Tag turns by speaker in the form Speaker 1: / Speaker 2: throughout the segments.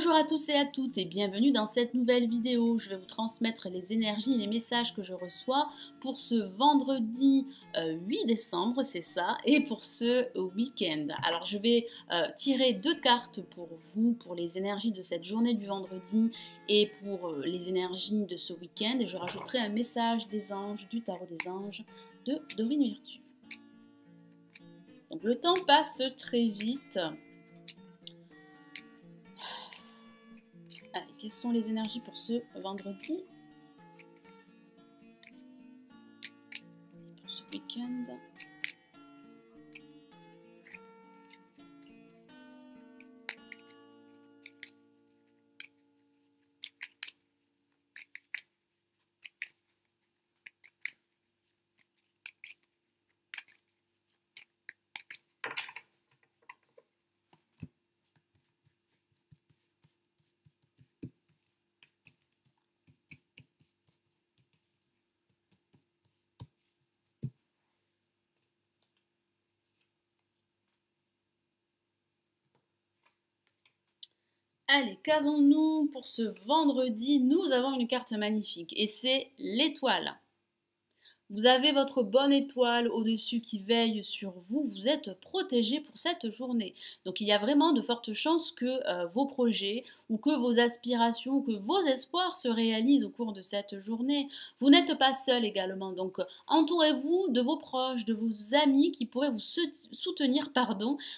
Speaker 1: Bonjour à tous et à toutes et bienvenue dans cette nouvelle vidéo. Je vais vous transmettre les énergies et les messages que je reçois pour ce vendredi 8 décembre, c'est ça, et pour ce week-end. Alors je vais tirer deux cartes pour vous, pour les énergies de cette journée du vendredi et pour les énergies de ce week-end. Et je rajouterai un message des anges, du tarot des anges de Dorine Virtue. Donc le temps passe très vite. Allez, quelles sont les énergies pour ce vendredi? Pour ce week-end? Allez, qu'avons-nous pour ce vendredi? Nous avons une carte magnifique et c'est l'étoile. Vous avez votre bonne étoile au-dessus qui veille sur vous. Vous êtes protégé pour cette journée. Donc il y a vraiment de fortes chances que vos projets ou que vos aspirations, que vos espoirs se réalisent au cours de cette journée. Vous n'êtes pas seul également. Donc entourez-vous de vos proches, de vos amis qui pourraient vous soutenir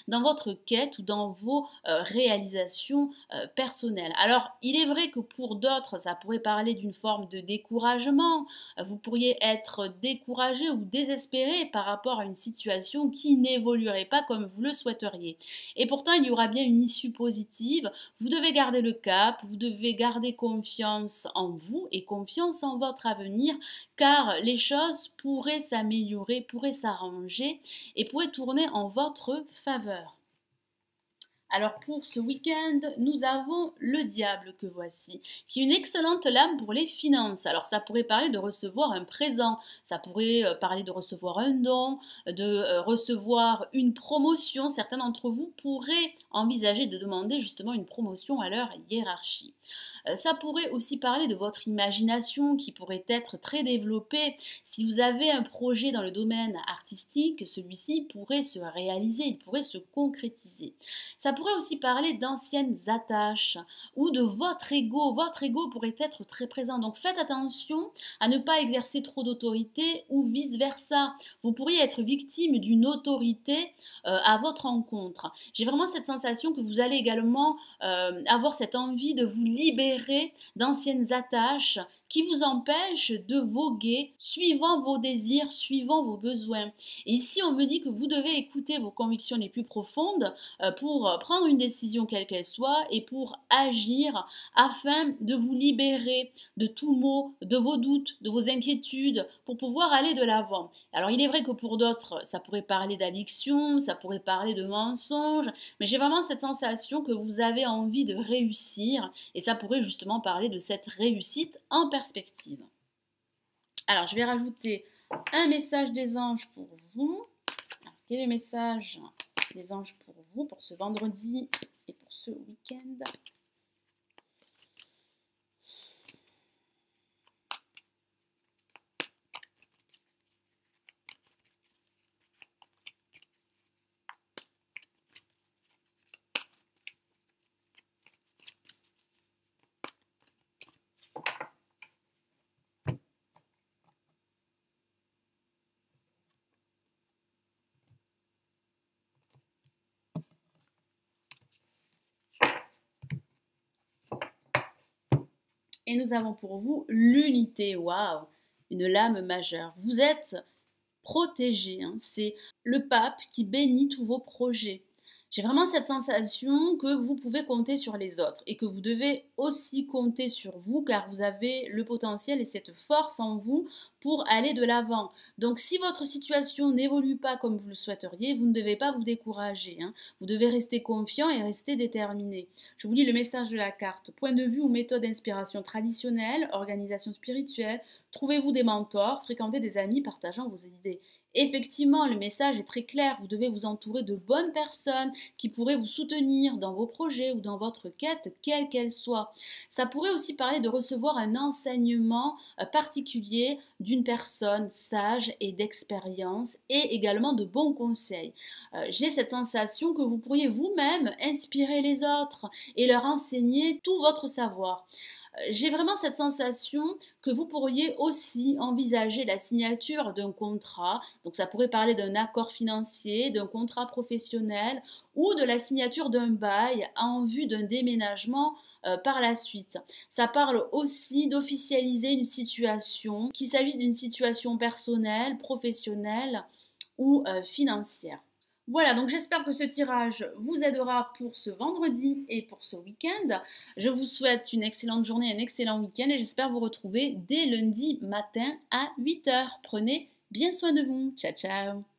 Speaker 1: dans votre quête ou dans vos réalisations personnelles. Alors il est vrai que pour d'autres, ça pourrait parler d'une forme de découragement. Vous pourriez être découragé ou désespéré par rapport à une situation qui n'évoluerait pas comme vous le souhaiteriez. Et pourtant, il y aura bien une issue positive. Vous devez garder le cap, vous devez garder confiance en vous et confiance en votre avenir, car les choses pourraient s'améliorer, pourraient s'arranger et pourraient tourner en votre faveur. Alors pour ce week-end, nous avons le diable que voici, qui est une excellente lame pour les finances. Alors ça pourrait parler de recevoir un présent, ça pourrait parler de recevoir un don, de recevoir une promotion. Certains d'entre vous pourraient envisager de demander justement une promotion à leur hiérarchie. Ça pourrait aussi parler de votre imagination qui pourrait être très développée. Si vous avez un projet dans le domaine artistique, celui-ci pourrait se réaliser, il pourrait se concrétiser. Ça pourrait aussi parler d'anciennes attaches ou de votre ego. Votre ego pourrait être très présent. Donc faites attention à ne pas exercer trop d'autorité ou vice-versa. Vous pourriez être victime d'une autorité à votre encontre. J'ai vraiment cette sensation que vous allez également avoir cette envie de vous libérer d'anciennes attaches qui vous empêchent de voguer suivant vos désirs, suivant vos besoins. Et ici, on me dit que vous devez écouter vos convictions les plus profondes pour prendre une décision quelle qu'elle soit et pour agir afin de vous libérer de tout maux, de vos doutes, de vos inquiétudes, pour pouvoir aller de l'avant. Alors, il est vrai que pour d'autres, ça pourrait parler d'addiction, ça pourrait parler de mensonges, mais j'ai vraiment cette sensation que vous avez envie de réussir et ça pourrait justement parler de cette réussite en perspective. Alors, je vais rajouter un message des anges pour vous. Alors, quel est le message des anges pour vous pour ce vendredi et pour ce week-end? Et nous avons pour vous l'unité. Waouh, une lame majeure. Vous êtes protégé. Hein. C'est le pape qui bénit tous vos projets. J'ai vraiment cette sensation que vous pouvez compter sur les autres et que vous devez aussi compter sur vous car vous avez le potentiel et cette force en vous pour aller de l'avant. Donc si votre situation n'évolue pas comme vous le souhaiteriez, vous ne devez pas vous décourager. Hein. Vous devez rester confiant et rester déterminé. Je vous lis le message de la carte. Point de vue ou méthode d'inspiration traditionnelle, organisation spirituelle, trouvez-vous des mentors, fréquentez des amis partageant vos idées. Effectivement, le message est très clair. Vous devez vous entourer de bonnes personnes qui pourraient vous soutenir dans vos projets ou dans votre quête, quelle qu'elle soit. Ça pourrait aussi parler de recevoir un enseignement particulier d'une personne sage et d'expérience et également de bons conseils. J'ai cette sensation que vous pourriez vous-même inspirer les autres et leur enseigner tout votre savoir. J'ai vraiment cette sensation que vous pourriez aussi envisager la signature d'un contrat. Donc ça pourrait parler d'un accord financier, d'un contrat professionnel ou de la signature d'un bail en vue d'un déménagement par la suite. Ça parle aussi d'officialiser une situation, qu'il s'agisse d'une situation personnelle, professionnelle ou financière. Voilà, donc j'espère que ce tirage vous aidera pour ce vendredi et pour ce week-end. Je vous souhaite une excellente journée, un excellent week-end et j'espère vous retrouver dès lundi matin à 8 h. Prenez bien soin de vous. Ciao, ciao.